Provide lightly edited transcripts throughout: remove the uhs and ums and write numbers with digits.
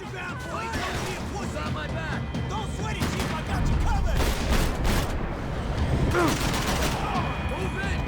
Stand your ground, boy! Don't be a pussy! On my back! Don't sweat it, Chief! I got you covered! Move in!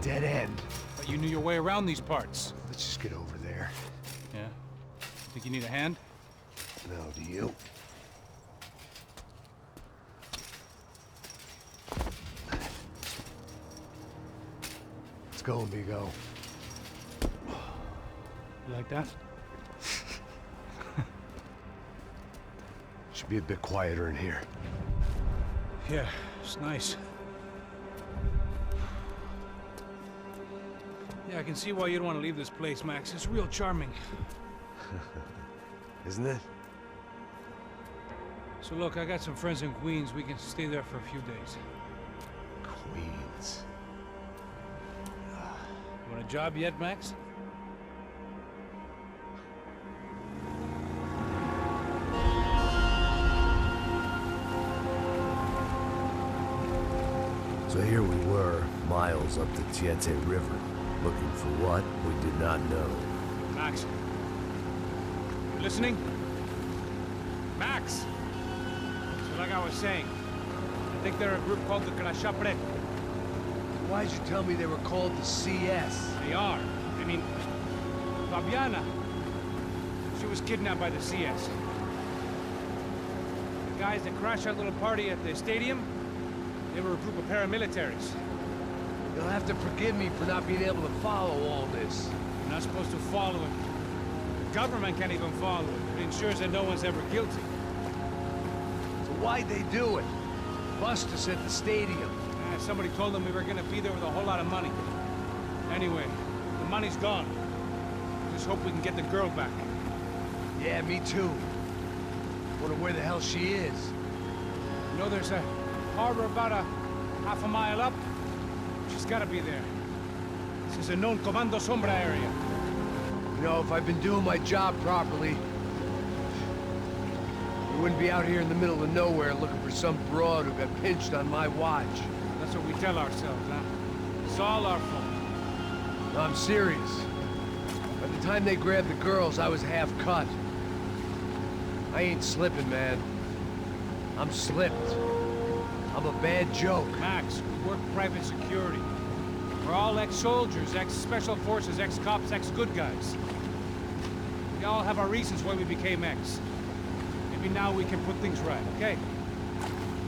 Dead end. But you knew your way around these parts. Let's just get over there. Yeah? Think you need a hand? No, do you? Let's go, amigo. You like that? Should be a bit quieter in here. Yeah, it's nice. Yeah, I can see why you'd want to leave this place, Max. It's real charming. Isn't it? So look, I got some friends in Queens. We can stay there for a few days. Queens. You want a job yet, Max? So here we were, miles up the Tiete River, looking for what we did not know. Max. You listening? Max! So like I was saying, I think they're a group called the Crashapre. Why'd you tell me they were called the CS? They are. I mean, Fabiana. She was kidnapped by the CS. The guys that crashed that little party at the stadium, they were a group of paramilitaries. You'll have to forgive me for not being able to follow all this. You're not supposed to follow it. The government can't even follow it. It ensures that no one's ever guilty. So why'd they do it? Bust us at the stadium. Somebody told them we were gonna be there with a whole lot of money. Anyway, the money's gone. Just hope we can get the girl back. Yeah, me too. Wonder where the hell she is. You know, there's a harbor about a half a mile up. She's gotta be there. This is a known Comando Sombra area. You know, if I've been doing my job properly, we wouldn't be out here in the middle of nowhere looking for some broad who got pinched on my watch. That's what we tell ourselves, huh? It's all our fault. No, I'm serious. By the time they grabbed the girls, I was half cut. I ain't slipping, man. I'm slipped. I'm a bad joke. Max, we work private security. We're all ex-soldiers, ex-special forces, ex-cops, ex-good guys. We all have our reasons why we became ex. Maybe now we can put things right, okay?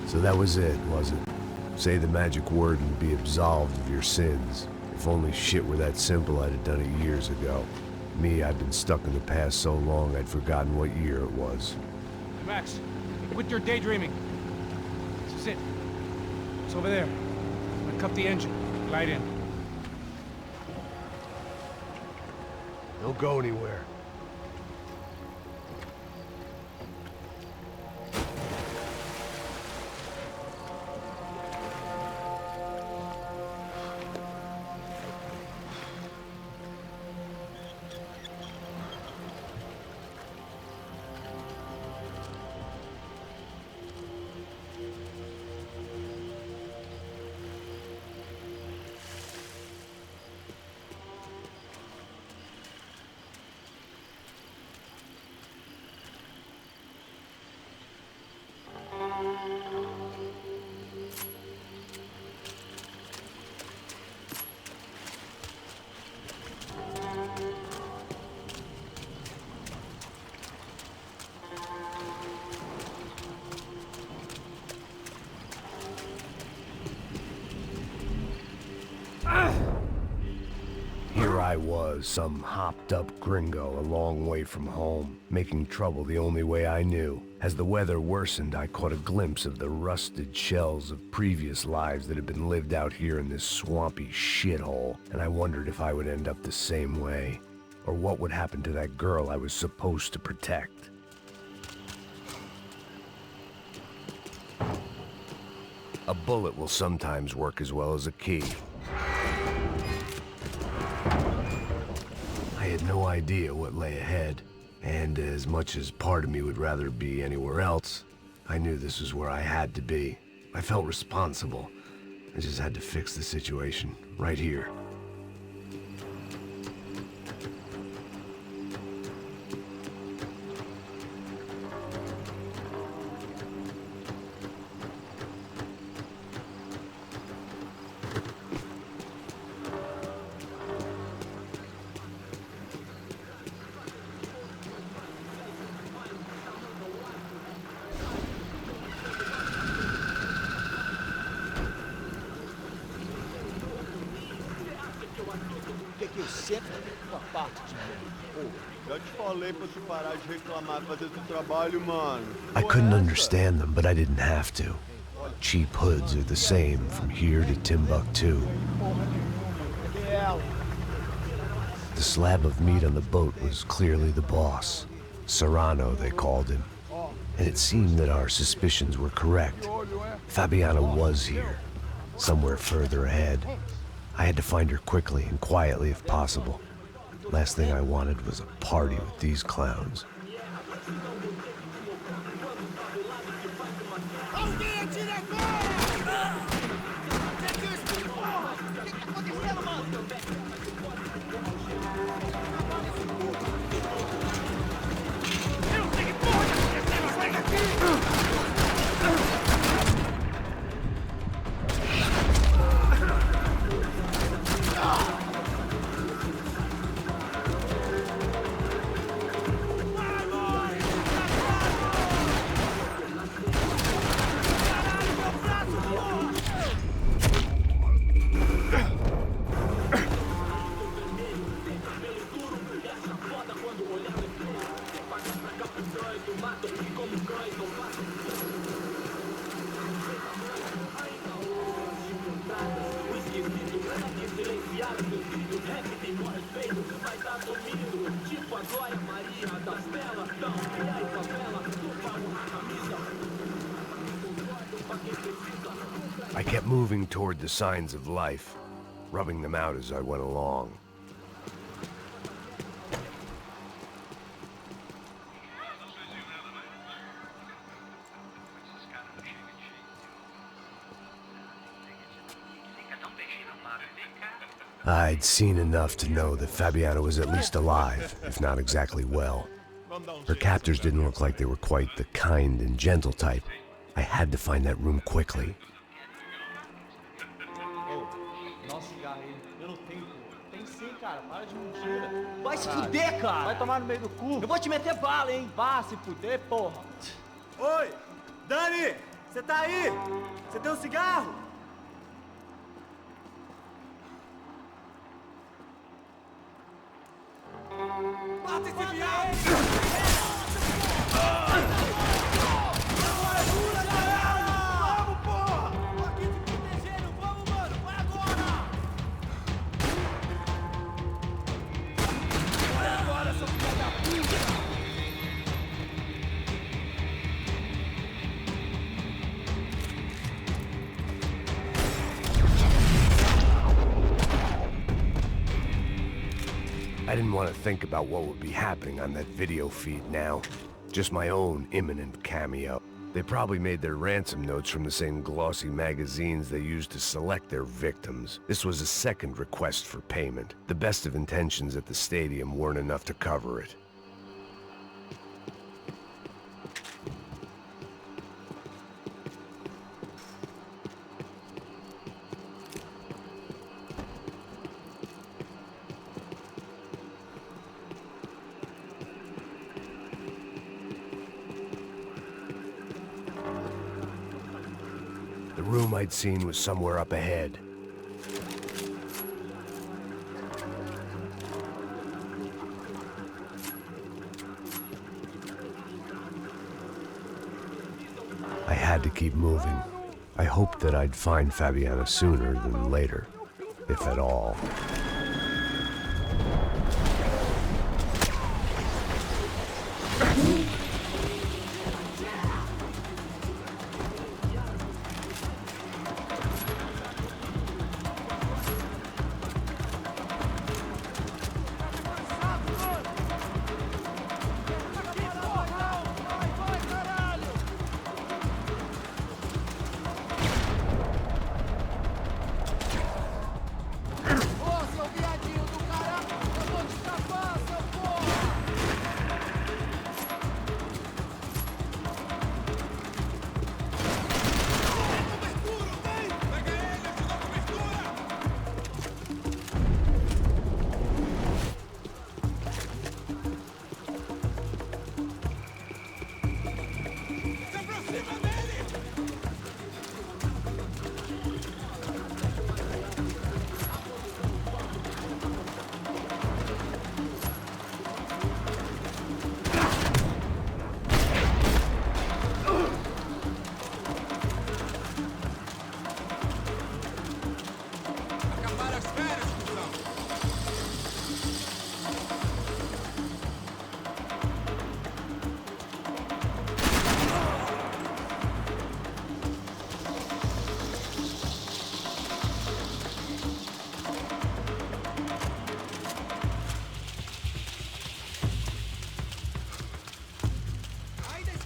So that was it, was it? Say the magic word and be absolved of your sins. If only shit were that simple, I'd have done it years ago. Me, I've been stuck in the past so long I'd forgotten what year it was. Hey, Max, quit your daydreaming. This is it. It's over there. I'm gonna cut the engine. Glide in. Don't go anywhere. Here I was, some hopped-up gringo a long way from home, making trouble the only way I knew. As the weather worsened, I caught a glimpse of the rusted shells of previous lives that had been lived out here in this swampy shithole, and I wondered if I would end up the same way, or what would happen to that girl I was supposed to protect. A bullet will sometimes work as well as a key. I had no idea what lay ahead, and as much as part of me would rather be anywhere else, I knew this was where I had to be. I felt responsible. I just had to fix the situation, right here. Que eu sempre uma parte de mim. Já te falei pra tu parar de reclamar e fazer teu trabalho, mano. I couldn't understand them, but I didn't have to. Cheap hoods are the same from here to Timbuktu. Cadê ela? The slab of meat on the boat was clearly the boss. Serrano, they called him. And it seemed that our suspicions were correct. Fabiana was here, somewhere further ahead. I had to find her quickly and quietly if possible. Last thing I wanted was a party with these clowns. Alguém atira agora! O que tá acontecendo, mano? Eu não sei que porra tá acontecendo! Sai daqui! I kept moving toward the signs of life, rubbing them out as I went along. I'd seen enough to know that Fabiana was at least alive, if not exactly well. Her captors didn't look like they were quite the kind and gentle type. I had to find that room quickly. Dá um cigarro aí. Eu não tenho, pô. Tem sim, cara. Para de mentira. Vai se fuder, cara! Vai tomar no meio do cu. Eu vou te meter bala, hein? Vá se fuder, porra. Oi! Dani! Você tá aí? Você tem um cigarro? Mata esse viado! Vamos, porra! Tô aqui te protegendo! Vamos, mano! Vai agora! Vai agora, seu filho da puta! I didn't want to think about what would be happening on that video feed now. Just my own imminent cameo. They probably made their ransom notes from the same glossy magazines they used to select their victims. This was a second request for payment. The best of intentions at the stadium weren't enough to cover it. The room I'd seen was somewhere up ahead. I had to keep moving. I hoped that I'd find Fabiana sooner than later, if at all.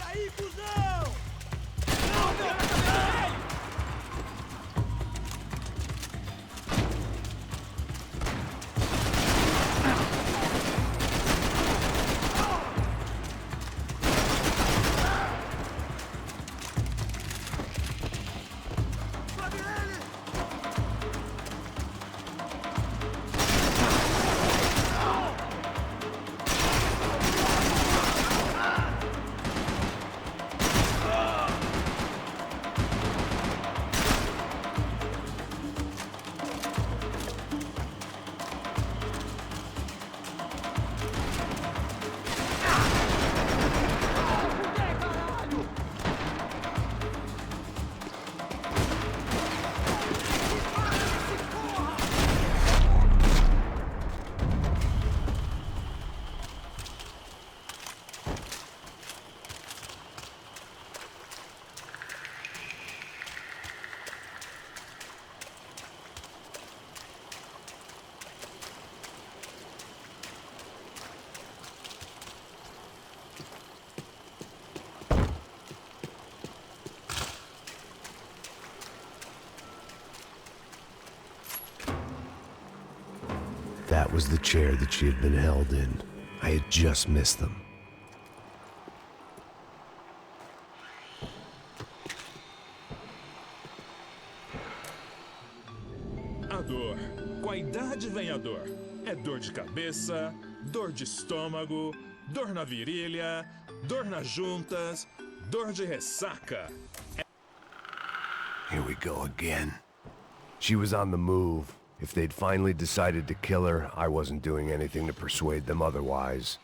aí, cuzão! That was the chair that she had been held in. I had just missed them. A dor. Com a idade vem a dor. É dor de cabeça, dor de estômago, dor na virilha, dor nas juntas, dor de ressaca. Here we go again. She was on the move. If they'd finally decided to kill her, I wasn't doing anything to persuade them otherwise.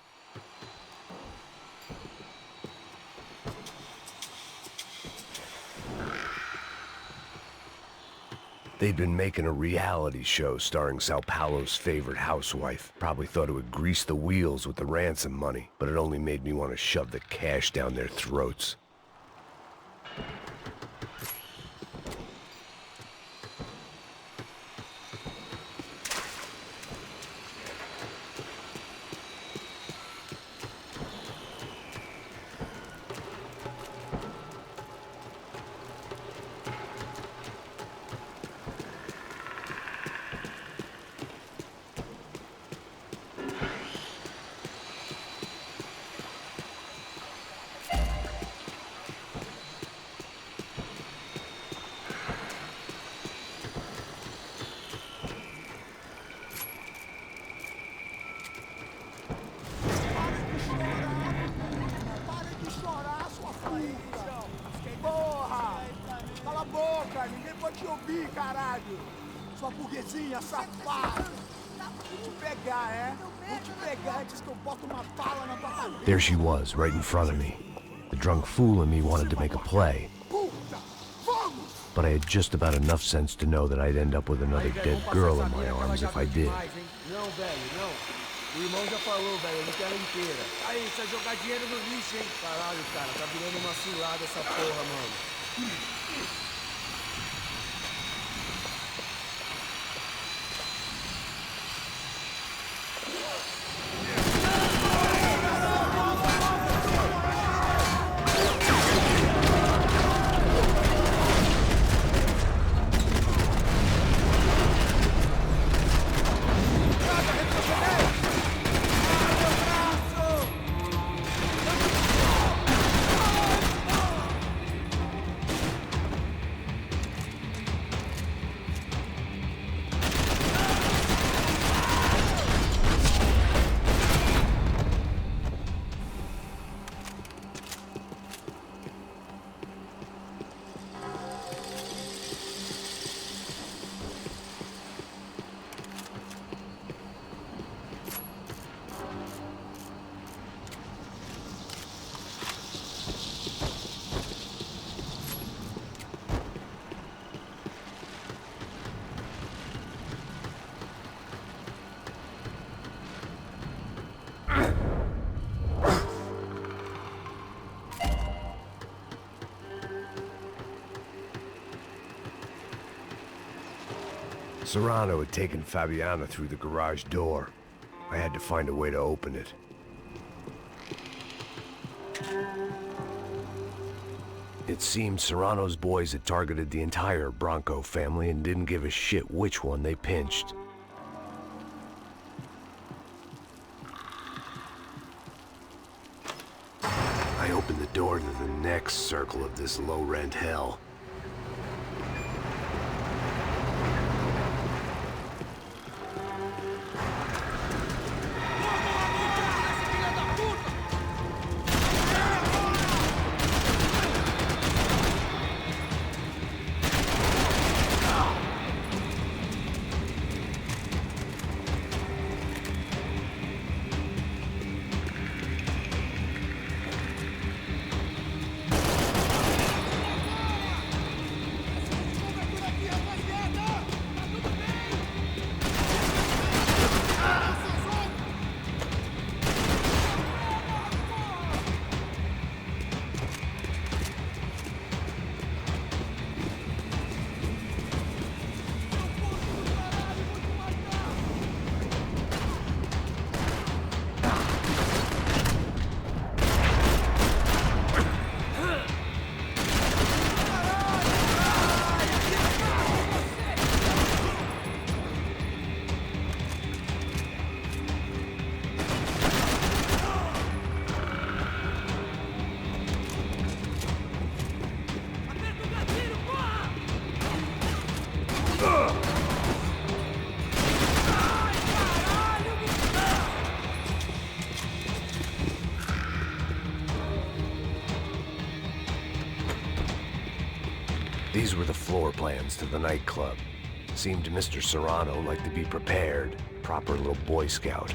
They'd been making a reality show starring Sao Paulo's favorite housewife. Probably thought it would grease the wheels with the ransom money, but it only made me want to shove the cash down their throats. Ninguém pode te ouvir, caralho! Sua burguesinha safada! Vou te pegar, é? Vou te pegar antes que eu boto uma bala na tua cabeça! There she was, right in front of me. The drunk fool in me wanted to make a play. Puta! Vamos! But I had just about enough sense to know that I'd end up with another dead girl in my arms if I did. Não, velho, não. O irmão já falou, velho, eu não quero inteira. Aí, você vai jogar dinheiro no lixo, hein? Caralho, cara, tá virando uma cilada essa porra, mano. Serrano had taken Fabiana through the garage door. I had to find a way to open it. It seemed Serrano's boys had targeted the entire Bronco family and didn't give a shit which one they pinched. I opened the door to the next circle of this low-rent hell. These were the floor plans to the nightclub. Seemed to Mr. Serrano like to be prepared. Proper little Boy Scout.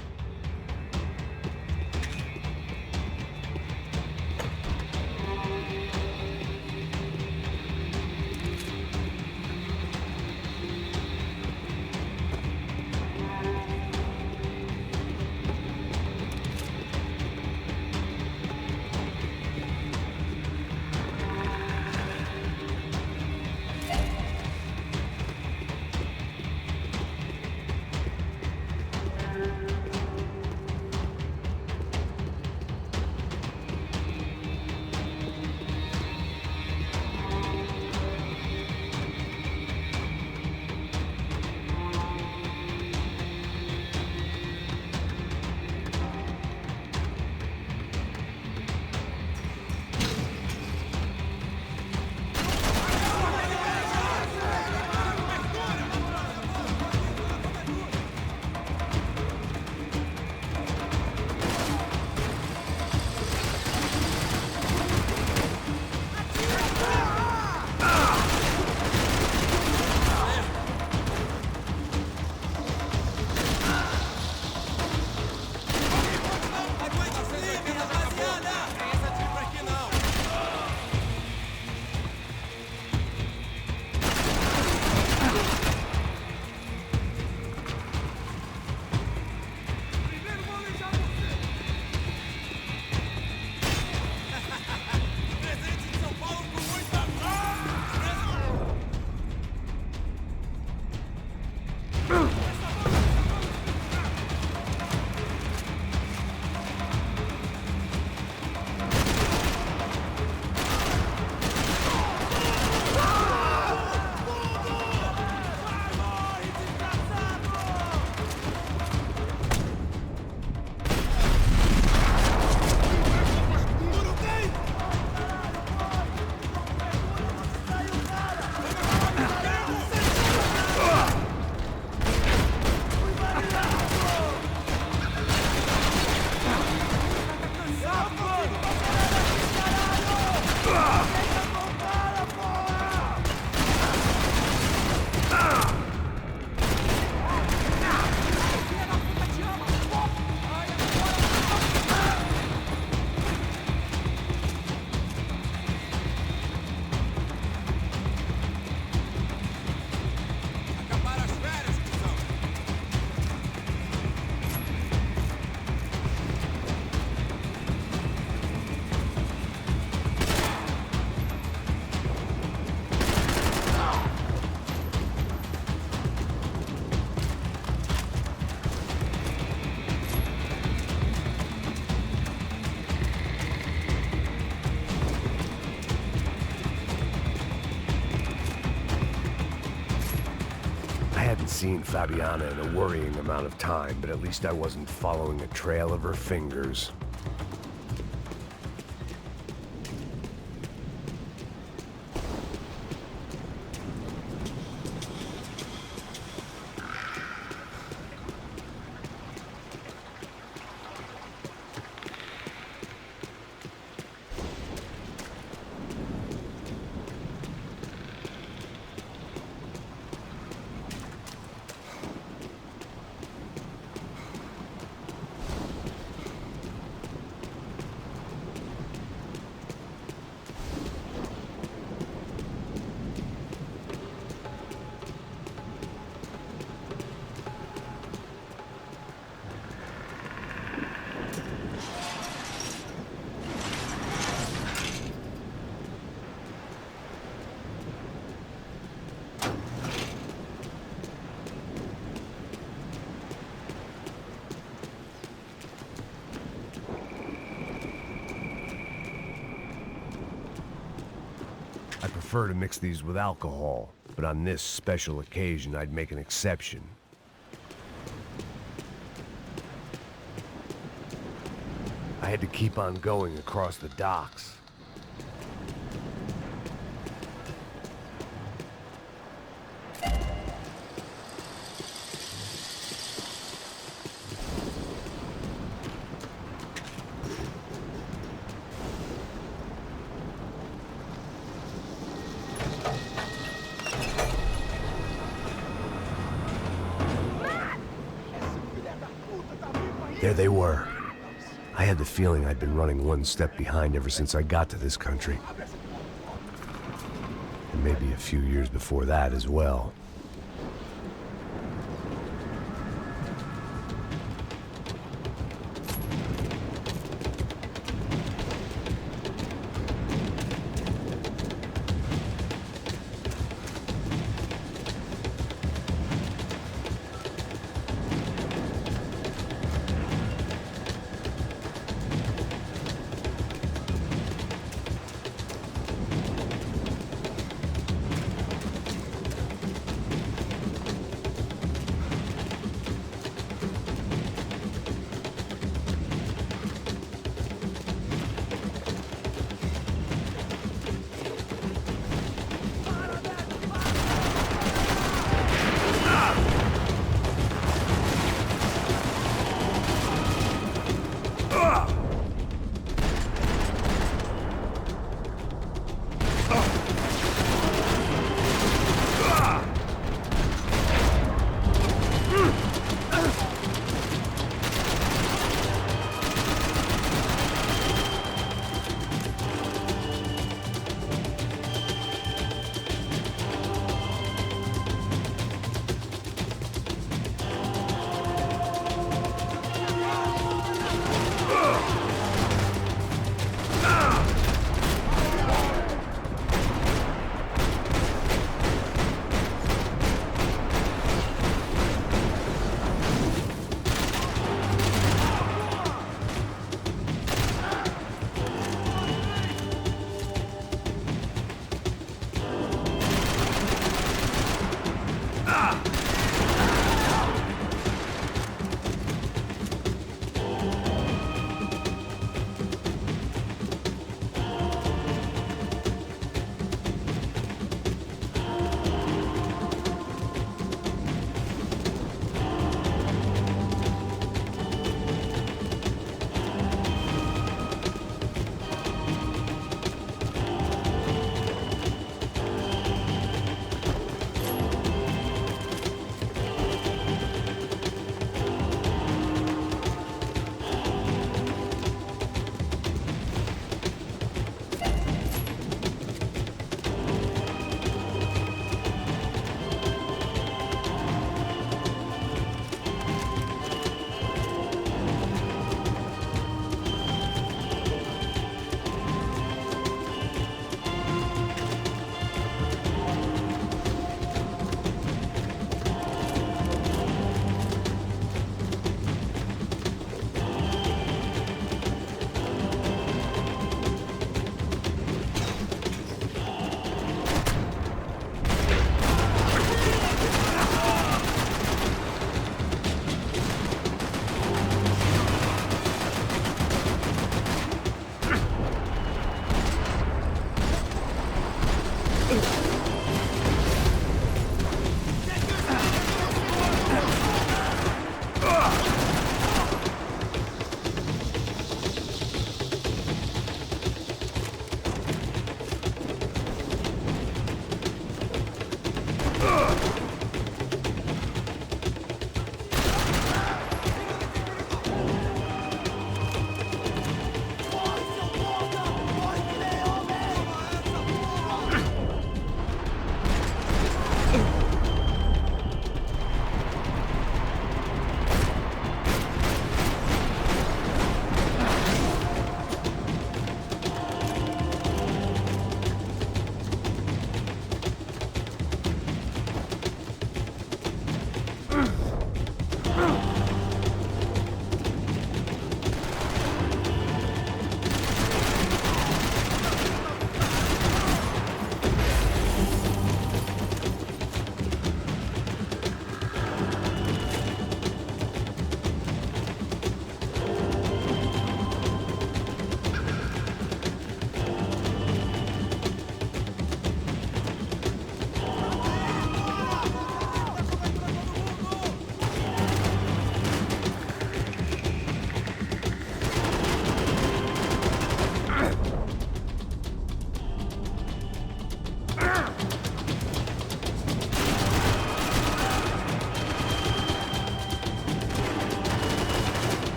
seen Fabiana in a worrying amount of time, but at least I wasn't following a trail of her fingers. I prefer to mix these with alcohol, but on this special occasion I'd make an exception. I had to keep on going across the docks. There they were. I had the feeling I'd been running one step behind ever since I got to this country. And maybe a few years before that as well.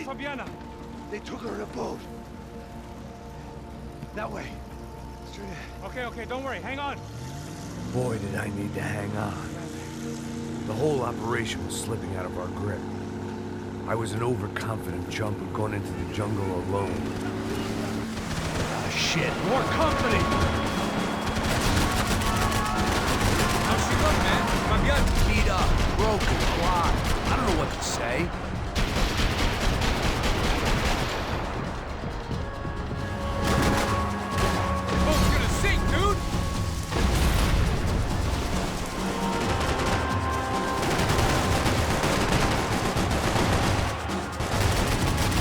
Fabiana? They took her in a boat. That way. Straight ahead. Okay, don't worry. Hang on. Boy, did I need to hang on. The whole operation was slipping out of our grip. I was an overconfident chump who'd gone into the jungle alone. Ah, shit. More company! How's she look, man? Fabiana? Beat up, broken, blind. I don't know what to say. Boat's gonna sink, dude!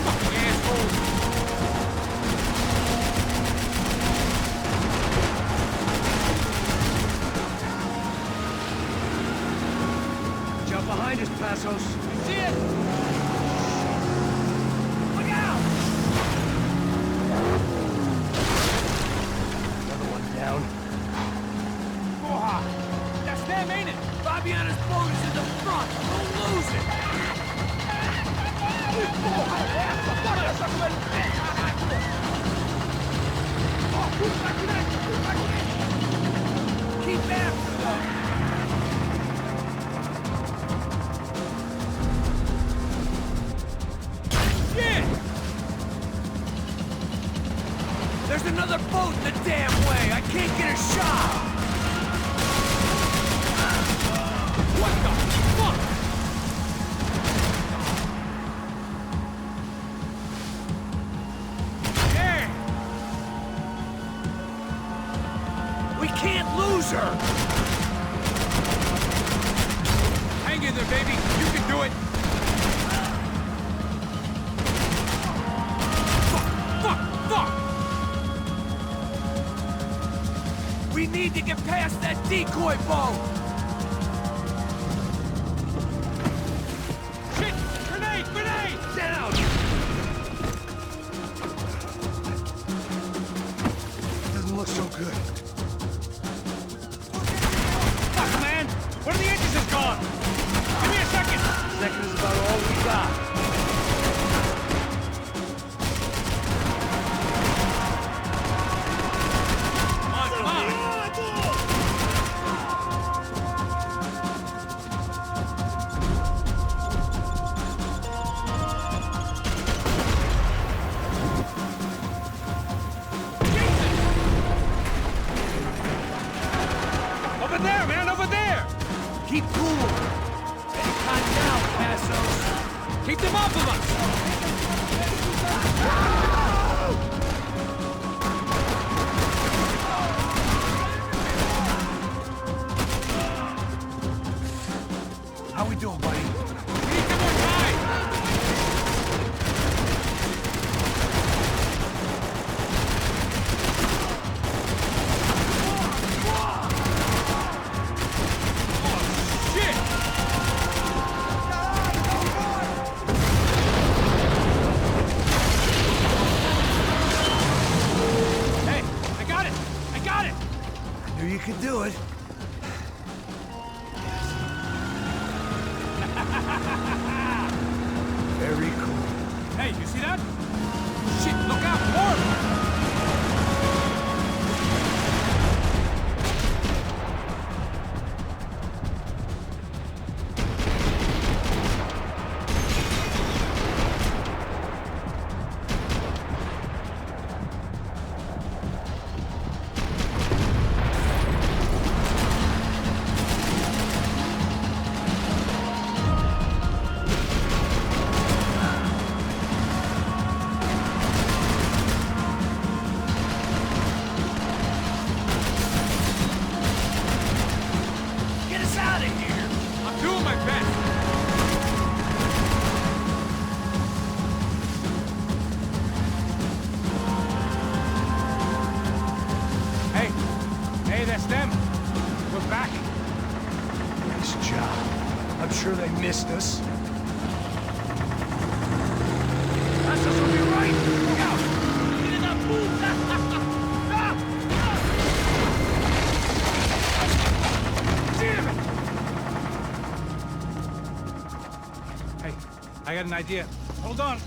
Fucking assholes! Jump behind us, Passos. See it? Look out! Another one down. Porra! That's them, ain't it? Fabiana's boat is in the front! Don't lose it! Porra, essa! Bora essa com ele! Ó, puta aqui dentro! Keep after them! There's another boat the damn way! I can't get a shot! What the fuck? Hey! We can't lose her! Hang in there, baby. You can do it. Fuck! We need to get past that decoy boat! Shit! Grenade! Down! Doesn't look so good. Fuck, man! One of the engines is gone! Give me a second! Second is about all we got. Come on! Over there, man! Over there! Keep cool! Ready time now, Passos! Keep them off of us! How we doing, buddy? We need some more time! Oh, shit! Hey, I got it! I knew you could do it. Very cool. Hey, you see that? Shit, look out! More! Get us out of here! I'm doing my best! Hey, that's them. We're back. Nice job. I'm sure they missed us. Passos will be right! Look out! Get that Damn it! Hey, I got an idea. Hold on.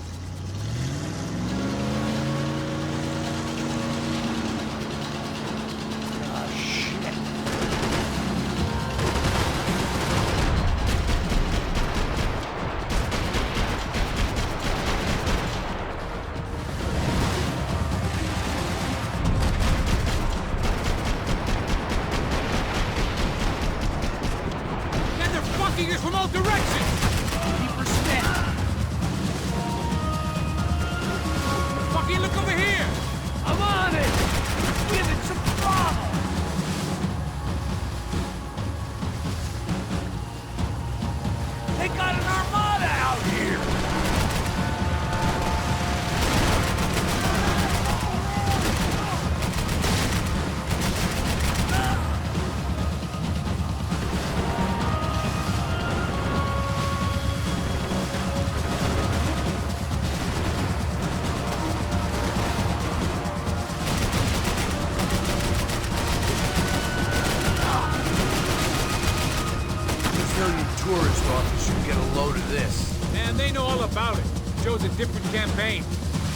was a different campaign.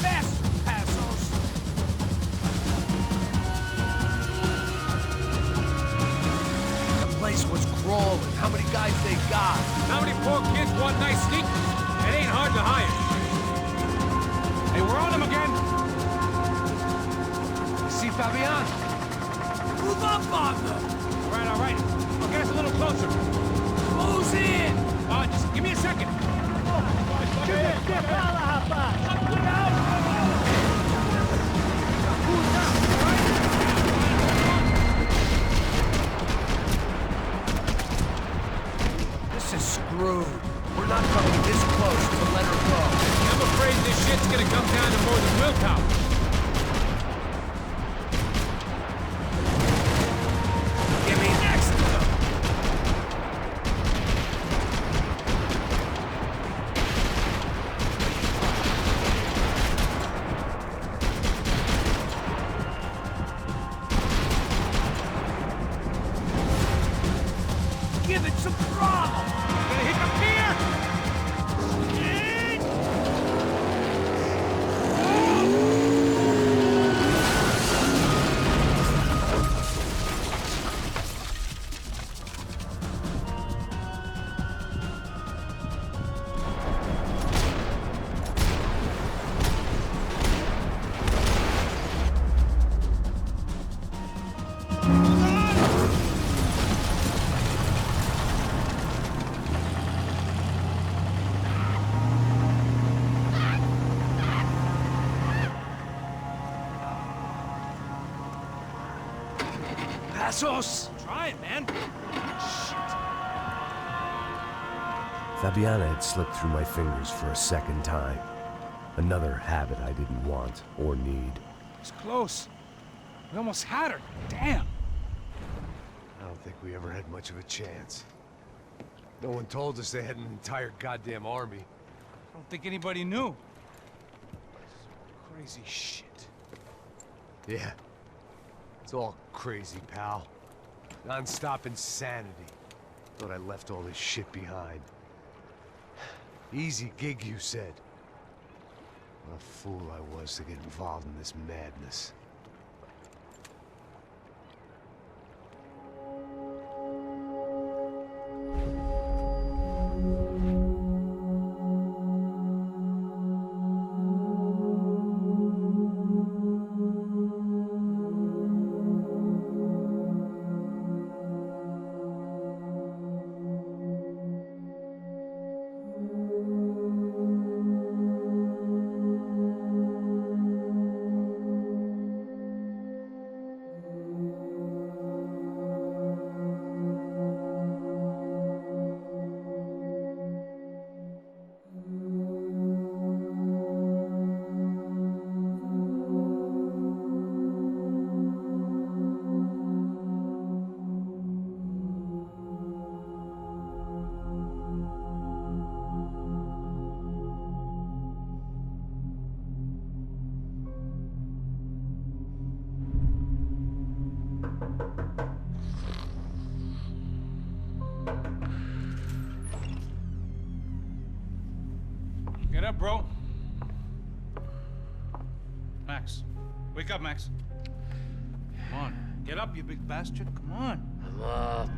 Faster, Passos! The place was crawling. How many guys they got? How many poor kids want nice sneakers? It ain't hard to hire. Hey, we're on them again. You see Fabian? Move up on them! All right. I'll get us a little closer. Close in! Just give me a second. This is screwed. We're not coming this close to let her go. I'm afraid this shit's gonna come down to more than willpower. Get me next to them! Give it some throttle! Gonna hit the pier! Passos! Try it, man. Fabiana had slipped through my fingers for a second time. Another habit I didn't want or need. It's close. We almost had her. Damn. I don't think we ever had much of a chance. No one told us they had an entire goddamn army. I don't think anybody knew. Crazy shit. Yeah. It's all crazy, pal. Non-stop insanity. Thought I left all this shit behind. Easy gig, you said. What a fool I was to get involved in this madness. Get up, bro. Max. Wake up, Max. Come on. Get up, you big bastard. Come on. I'm up.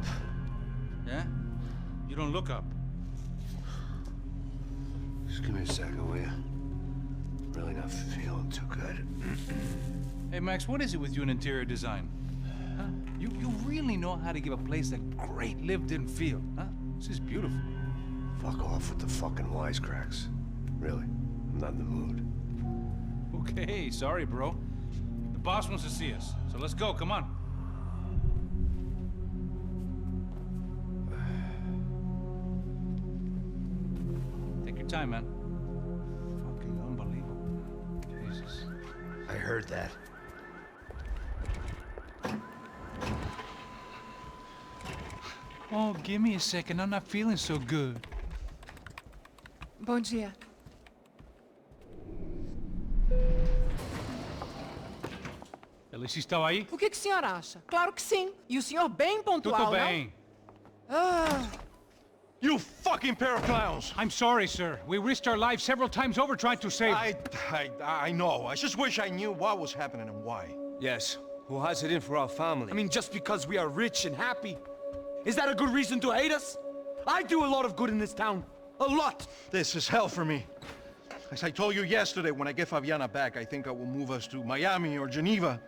Yeah? You don't look up. Just give me a second, will you? Really not feeling too good. Hey, Max, what is it with you in interior design? Huh? You really know how to give a place a great lived-in feel, huh? This is beautiful. Fuck off with the fucking wisecracks. Really, I'm not in the mood. Okay, sorry, bro. The boss wants to see us, so let's go, come on. Take your time, man. Fucking unbelievable. Jesus. I heard that. Oh, give me a second. I'm not feeling so good. Bom dia. Alice estava aí? O que o senhor acha? Claro que sim. E o senhor bem pontual, Tudo bem. não? Ah, You fucking pair of clowns! I'm sorry, sir. We risked our lives several times over trying to save... I know. I just wish I knew what was happening and why. Yes, who has it in for our family? I mean, just because we are rich and happy? Is that a good reason to hate us? I do a lot of good in this town. A lot! This is hell for me. As I told you yesterday, when I get Fabiana back, I think I will move us to Miami or Geneva.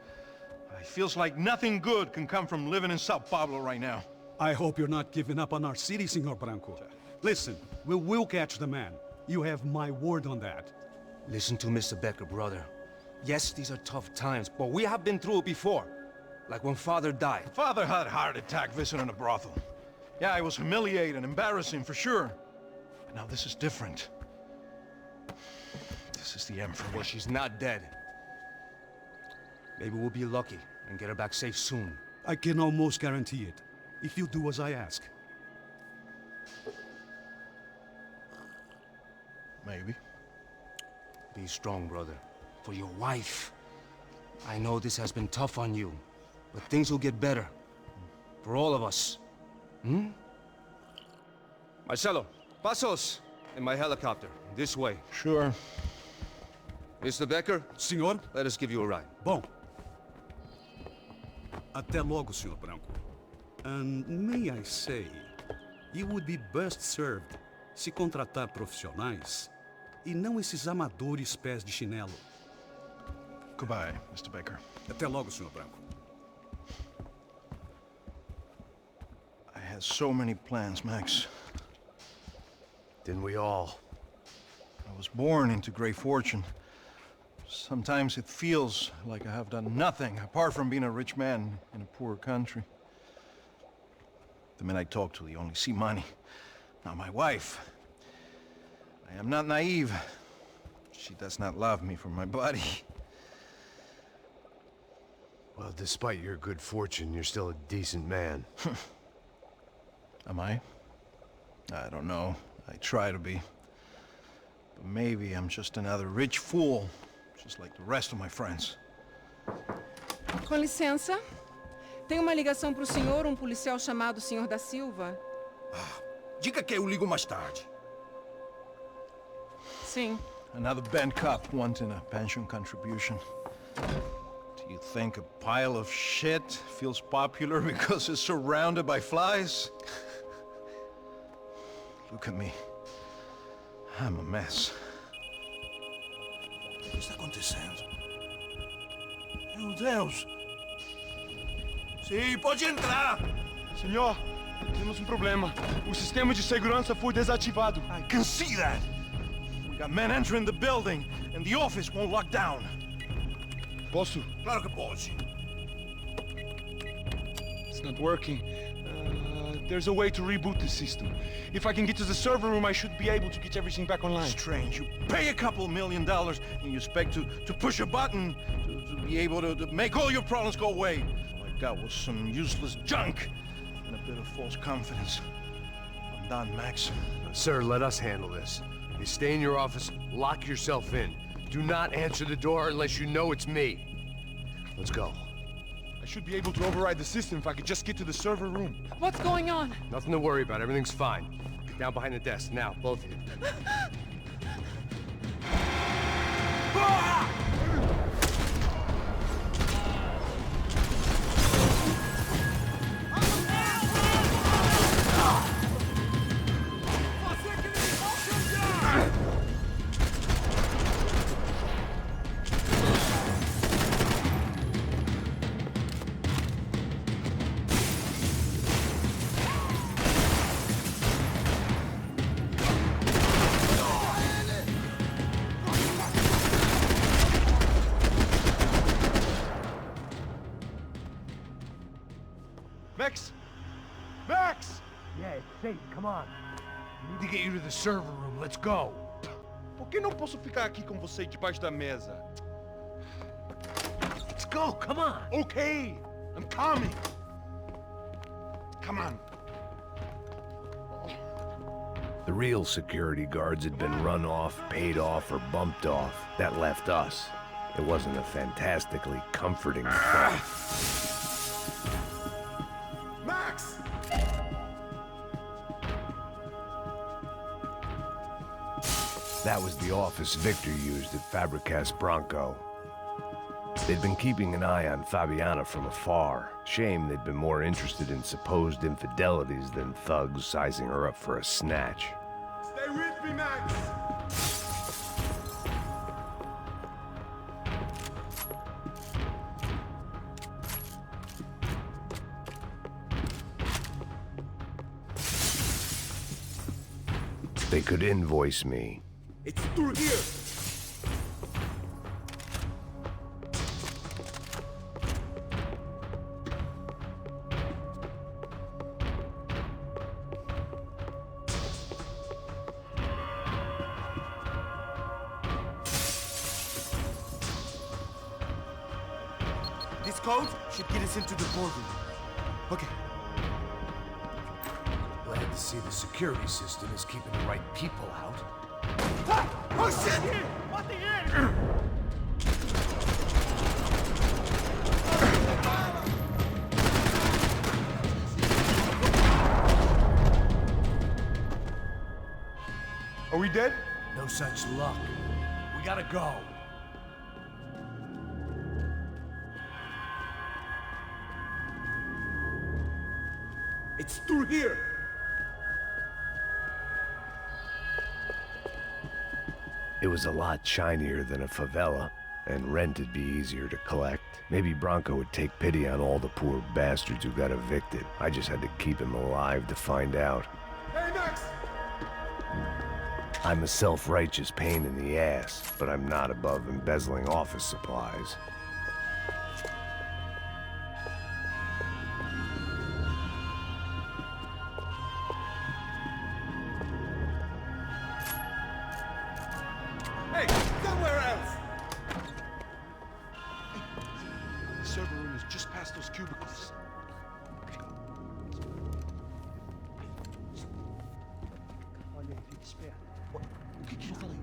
It feels like nothing good can come from living in Sao Paulo right now. I hope you're not giving up on our city, Senor Branco. Listen, we will catch the man. You have my word on that. Listen to Mr. Becker, brother. Yes, these are tough times, but we have been through it before. Like when Father died. Father had a heart attack visiting a brothel. Yeah, it was humiliating, embarrassing, for sure. But now this is different. This is the end for me. Well, she's not dead. Maybe we'll be lucky and get her back safe soon. I can almost guarantee it, if you do as I ask. Maybe. Be strong, brother. For your wife. I know this has been tough on you, but things will get better. For all of us. Hmm? Marcelo, pasos in my helicopter. This way. Sure. Mr. Becker? Senhor? Let us give you a ride. Bom. Até logo, Senhor Branco. And may I say, you would be best served se contratar profissionais e não esses amadores pés de chinelo. Goodbye, Mr. Baker. Até logo, Senhor Branco. I had so many plans, Max. Didn't we all? I was born into great fortune. Sometimes it feels like I have done nothing apart from being a rich man in a poor country. The men I talk to, they only see money. Now my wife, I am not naive. She does not love me for my body. Well, despite your good fortune, you're still a decent man. Am I? I don't know. I try to be. But maybe I'm just another rich fool, just like the rest of my friends. Com licença. Tem uma ligação para o senhor, policial chamado Sr. da Silva. Diga que eu ligo mais tarde. Sim. Another bent cop wanting a pension contribution. Do you think a pile of shit feels popular because it's surrounded by flies? Look at me. I'm a mess. O que está acontecendo? Meu Deus! Sim, pode entrar! Senhor, temos problema. O sistema de segurança foi desativado. I can see that! We got men entering the building, and the office won't lock down. Posso? Claro que pode. It's not working. There's a way to reboot the system. If I can get to the server room, I should be able to get everything back online. Strange. You pay a couple $1 million, and you expect to push a button to be able to make all your problems go away. All I got was some useless junk and a bit of false confidence. I'm done, Max. Sir, let us handle this. You stay in your office, lock yourself in. Do not answer the door unless you know it's me. Let's go. I should be able to override the system if I could just get to the server room. What's going on? Nothing to worry about. Everything's fine. Get down behind the desk. Now, both of you. Max! Max! Yeah, it's safe. Come on. We need to get you to the server room. Let's go. Por que não posso ficar aqui com você debaixo da mesa? Let's go. Come on. Okay, I'm coming. Come on. The real security guards had been run off, paid off, or bumped off. That left us. It wasn't a fantastically comforting thought. Max! That was the office Victor used at Fabricas Bronco. They'd been keeping an eye on Fabiana from afar. Shame they'd been more interested in supposed infidelities than thugs sizing her up for a snatch. Stay with me, Max! They could invoice me. It's through here! This code should get us into the boardroom. Okay. Glad to see the security system is keeping the right people out. Oh shit! What the heck? Are we dead? No such luck. We gotta go. It's through here! It was a lot shinier than a favela, and rent'd be easier to collect. Maybe Bronco would take pity on all the poor bastards who got evicted. I just had to keep him alive to find out. Hey, Max! I'm a self-righteous pain in the ass, but I'm not above embezzling office supplies. Hey, somewhere else! The server room is just past those cubicles. Olha aí, fica esperto. O que eu falei?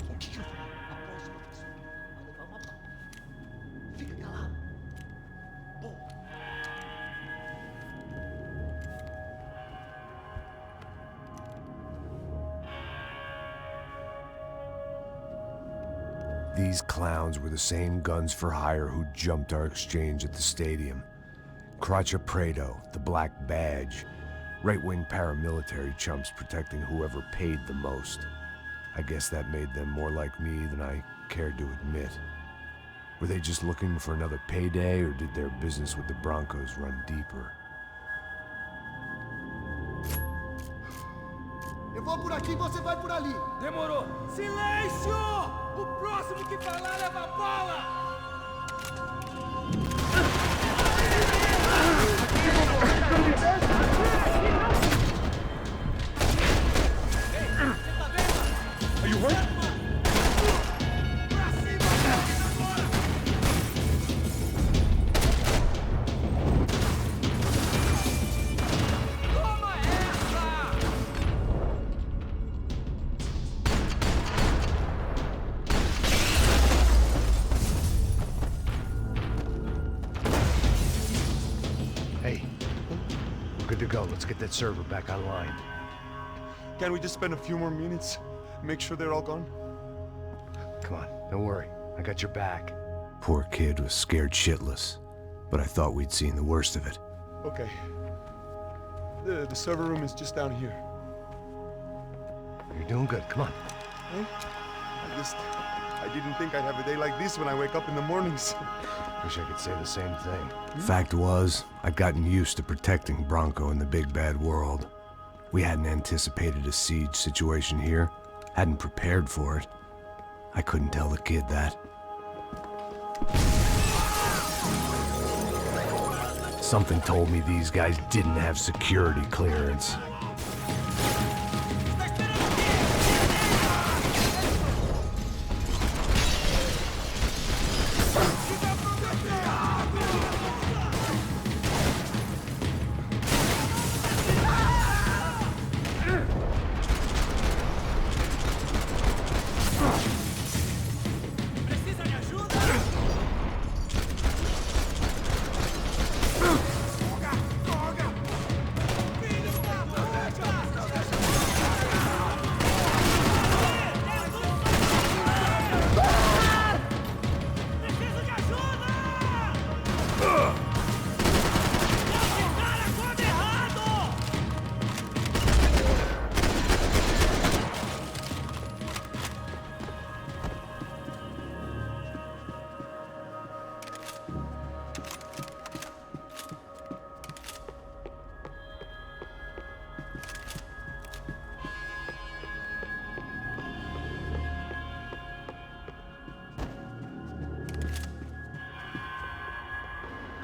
O que eu falei? A próxima pessoa vai levar uma bala. Fica calado. Boa. These clowns were the same guns for hire who jumped our exchange at the stadium. Cracha Prado, the Black Badge. Right-wing paramilitary chumps protecting whoever paid the most. I guess that made them more like me than I cared to admit. Were they just looking for another payday, or did their business with the Broncos run deeper? Eu vou por aqui, você vai por ali. Demorou. Silêncio! O próximo que falar leva bala! Are you hurt? Hey, we're good to go. Let's get that server back online. Can we just spend a few more minutes? Make sure they're all gone? Come on, don't worry. I got your back. Poor kid was scared shitless, but I thought we'd seen the worst of it. Okay. The server room is just down here. You're doing good. Come on. Hey? I didn't think I'd have a day like this when I wake up in the mornings. Wish I could say the same thing. Fact was, I'd gotten used to protecting Bronco in the big bad world. We hadn't anticipated a siege situation here, hadn't prepared for it. I couldn't tell the kid that. Something told me these guys didn't have security clearance.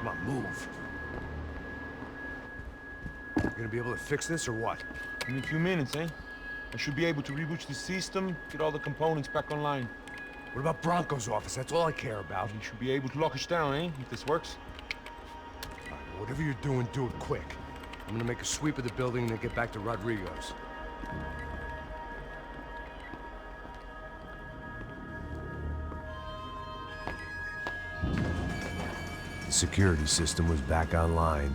Come on, move. You gonna be able to fix this or what? In a few minutes, eh? I should be able to reboot the system, get all the components back online. What about Bronco's office? That's all I care about. You should be able to lock us down, eh? If this works. All right, well, whatever you're doing, do it quick. I'm gonna make a sweep of the building and then get back to Rodrigo's. The security system was back online.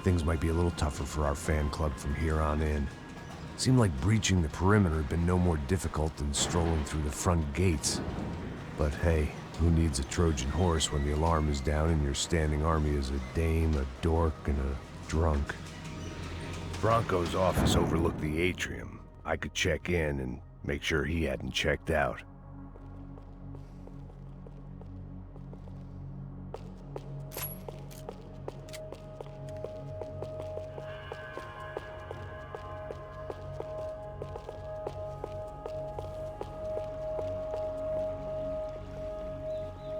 Things might be a little tougher for our fan club from here on in. Seemed like breaching the perimeter had been no more difficult than strolling through the front gates. But hey, who needs a Trojan horse when the alarm is down and your standing army is a dame, a dork, and a drunk? Bronco's office overlooked the atrium. I could check in and make sure he hadn't checked out.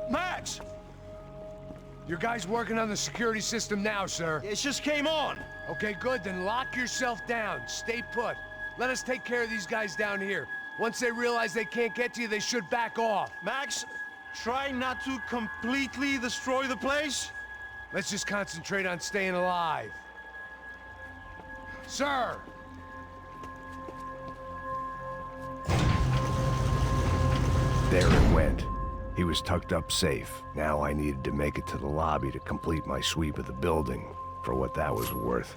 Max! Your guy's working on the security system now, sir. It just came on. Okay, good. Then lock yourself down. Stay put. Let us take care of these guys down here. Once they realize they can't get to you, they should back off. Max, try not to completely destroy the place. Let's just concentrate on staying alive. Sir! There it went. He was tucked up safe. Now I needed to make it to the lobby to complete my sweep of the building, for what that was worth.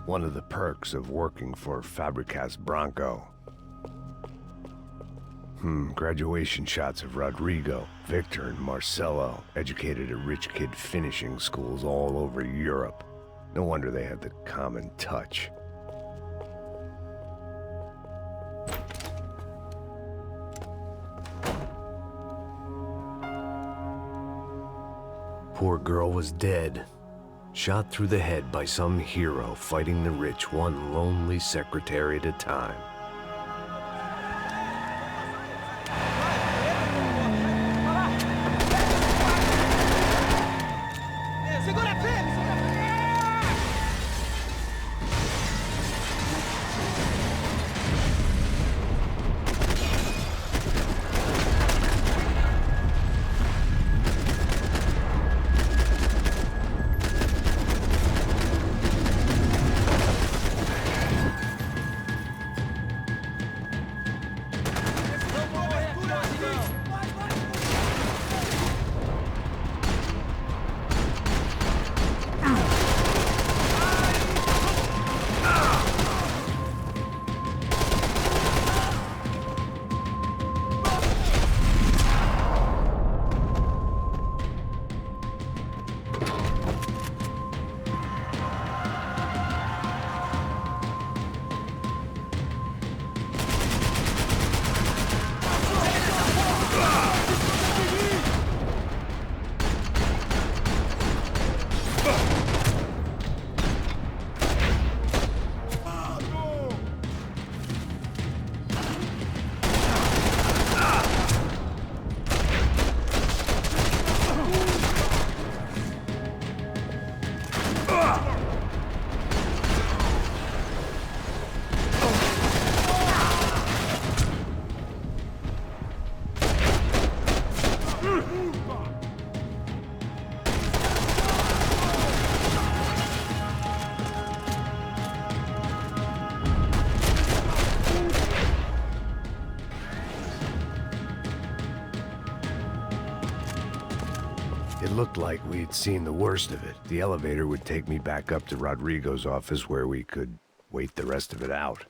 One of the perks of working for Fabricas Bronco. Graduation shots of Rodrigo, Victor, and Marcelo, educated at rich kid finishing schools all over Europe. No wonder they had the common touch. Poor girl was dead. Shot through the head by some hero fighting the rich one lonely secretary at a time. It looked like we'd seen the worst of it. The elevator would take me back up to Rodrigo's office where we could wait the rest of it out.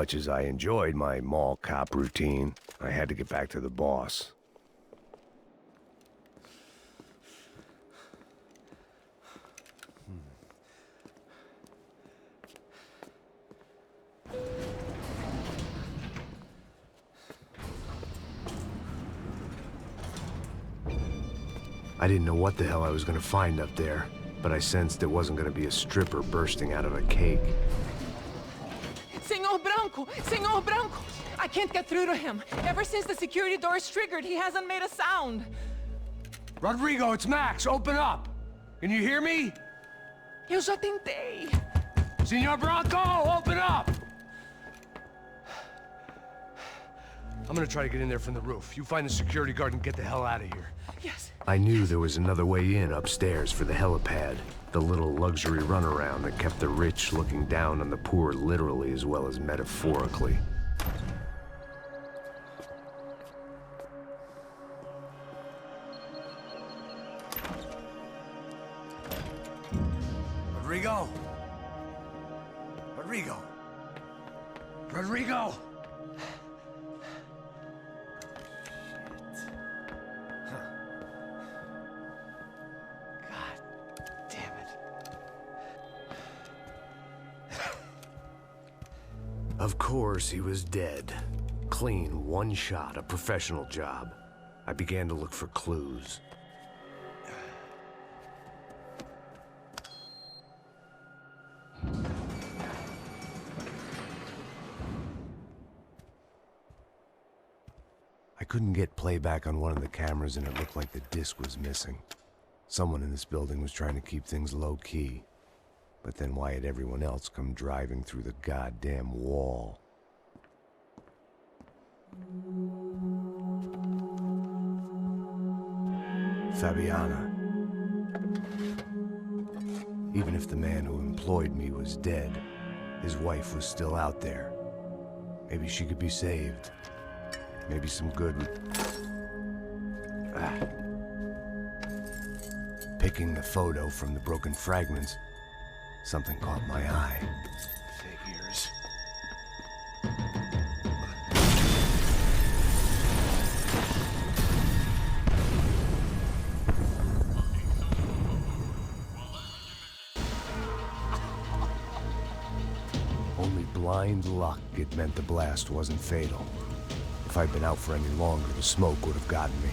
much as I enjoyed my mall cop routine, I had to get back to the boss. I didn't know what the hell I was gonna find up there, but I sensed it wasn't gonna be a stripper bursting out of a cake. Senor Branco! Senor Branco! I can't get through to him. Ever since the security door is triggered, he hasn't made a sound. Rodrigo, it's Max. Open up. Can you hear me? Eu já tentei. Senor Branco, open up! I'm gonna try to get in there from the roof. You find the security guard and get the hell out of here. Yes. I knew there was another way in upstairs for the helipad. The little luxury runaround that kept the rich looking down on the poor literally as well as metaphorically. Rodrigo! Rodrigo! Rodrigo! Of course, he was dead. Clean, one shot, a professional job. I began to look for clues. I couldn't get playback on one of the cameras and it looked like the disc was missing. Someone in this building was trying to keep things low-key. But then why had everyone else come driving through the goddamn wall? Fabiana. Even if the man who employed me was dead, his wife was still out there. Maybe she could be saved. Maybe some good would... Picking the photo from the broken fragments, something caught my eye. Figures. Only blind luck it meant the blast wasn't fatal. If I'd been out for any longer, the smoke would have gotten me.